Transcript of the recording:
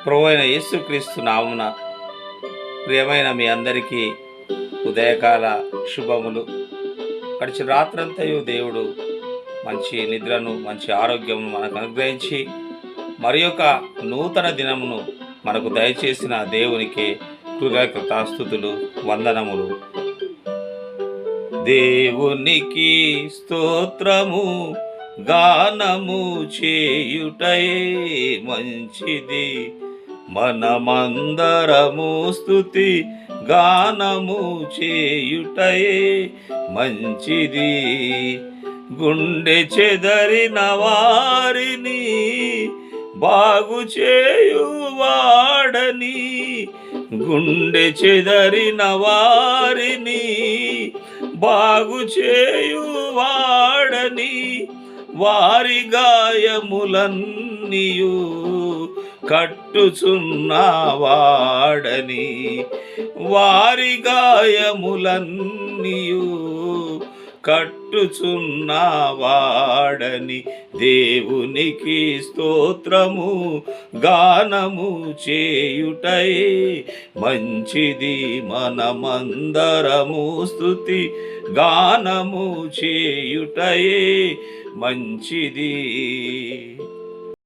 ప్రభువైన యేసుక్రీస్తు నామమున ప్రియమైన మీ అందరికీ ఉదయకాల శుభములు. గడిచిన రాత్రంతయు దేవుడు మంచి నిద్రను, మంచి ఆరోగ్యమును మనకు అనుగ్రహించి మరి యొక్క నూతన దినమును మనకు దయచేసిన దేవునికి కృతజ్ఞతాస్తుతులు, వందనములు. దేవునికి స్తోత్రము గానము చేయుటయే మంచిది, మనమందరము స్తుతి గానము చేయుటయే మంచిది. గుండె చెదరిన వారిని బాగు చేయువాడని, గుండె చెదరిన వారిని బాగు చేయువాడని, వారి గాయములన్నీయు కట్టుచున్నవాడని, వారి గాయములన్నీయు కట్టుచున్నవాడని. దేవునికి స్తోత్రము గానము చేయుటయే మంచిది, మనమందరము స్తుతి గానము చేయుటయే మంచిది.